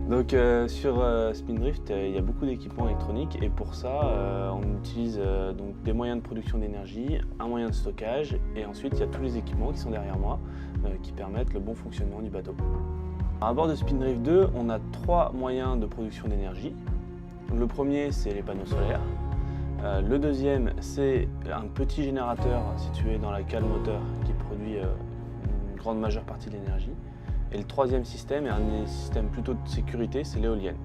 Donc sur Spindrift, il y a beaucoup d'équipements électroniques et pour ça, on utilise donc des moyens de production d'énergie, un moyen de stockage et ensuite il y a tous les équipements qui sont derrière moi qui permettent le bon fonctionnement du bateau. À bord de Spindrift 2, on a 3 moyens de production d'énergie. Le premier, c'est les panneaux solaires. Le deuxième, c'est un petit générateur situé dans la cale moteur qui produit une grande majeure partie de l'énergie. Et le troisième système est un système plutôt de sécurité, c'est l'éolienne.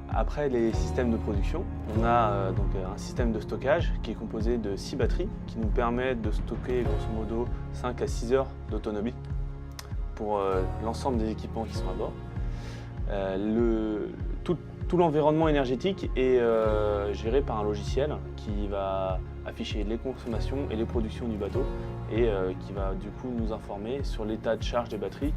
Après les systèmes de production, on a donc un système de stockage qui est composé de 6 batteries qui nous permettent de stocker grosso modo 5 à 6 heures d'autonomie pour l'ensemble des équipements qui sont à bord. Tout l'environnement énergétique est géré par un logiciel qui va afficher les consommations et les productions du bateau et qui va du coup nous informer sur l'état de charge des batteries.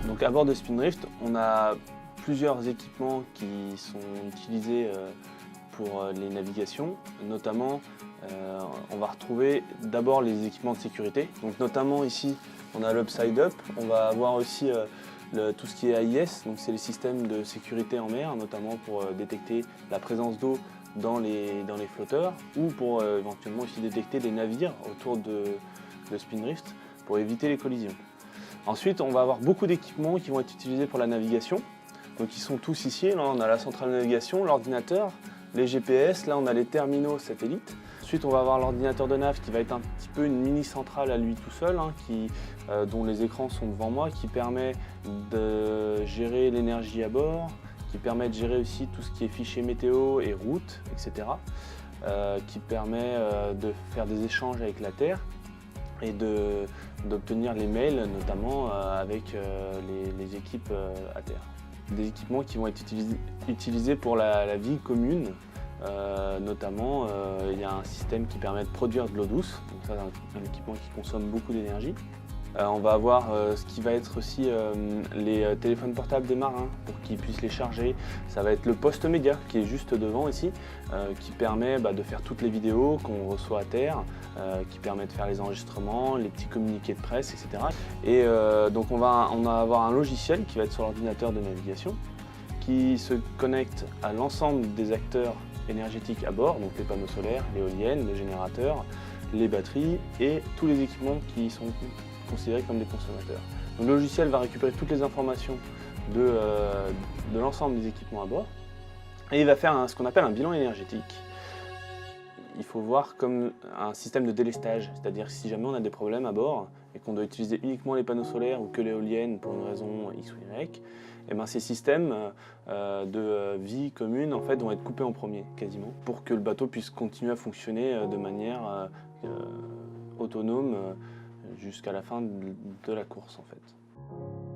Donc à bord de Spindrift, on a plusieurs équipements qui sont utilisés pour les navigations. Notamment, on va retrouver d'abord les équipements de sécurité. Donc notamment ici, on a l'Upside Up. On va avoir aussi tout ce qui est AIS, donc c'est les systèmes de sécurité en mer, notamment pour détecter la présence d'eau dans les flotteurs ou pour éventuellement aussi détecter des navires autour de Spindrift pour éviter les collisions. Ensuite, on va avoir beaucoup d'équipements qui vont être utilisés pour la navigation. Donc ils sont tous ici, là on a la centrale de navigation, l'ordinateur, les GPS, là on a les terminaux satellites. Ensuite on va avoir l'ordinateur de nav qui va être un petit peu une mini-centrale à lui tout seul, dont les écrans sont devant moi, qui permet de gérer l'énergie à bord, qui permet de gérer aussi tout ce qui est fichiers météo et routes, etc. Qui permet de faire des échanges avec la Terre et d'obtenir les mails, notamment avec les équipes à terre. Des équipements qui vont être utilisés pour la vie commune, notamment il y a un système qui permet de produire de l'eau douce, donc ça c'est un équipement qui consomme beaucoup d'énergie. On va avoir ce qui va être aussi les téléphones portables des marins pour qu'ils puissent les charger. Ça va être le poste média qui est juste devant ici, qui permet de faire toutes les vidéos qu'on reçoit à terre, qui permet de faire les enregistrements, les petits communiqués de presse, etc. Et donc on va avoir un logiciel qui va être sur l'ordinateur de navigation, qui se connecte à l'ensemble des acteurs énergétiques à bord, donc les panneaux solaires, l'éolienne, le générateur, les batteries et tous les équipements qui sont considérés comme des consommateurs. Donc, le logiciel va récupérer toutes les informations de l'ensemble des équipements à bord et il va faire ce qu'on appelle un bilan énergétique. Il faut voir comme un système de délestage, c'est-à-dire si jamais on a des problèmes à bord et qu'on doit utiliser uniquement les panneaux solaires ou que l'éolienne pour une raison X ou Y, et ces systèmes de vie commune en fait, vont être coupés en premier quasiment pour que le bateau puisse continuer à fonctionner de manière autonome jusqu'à la fin de la course en fait.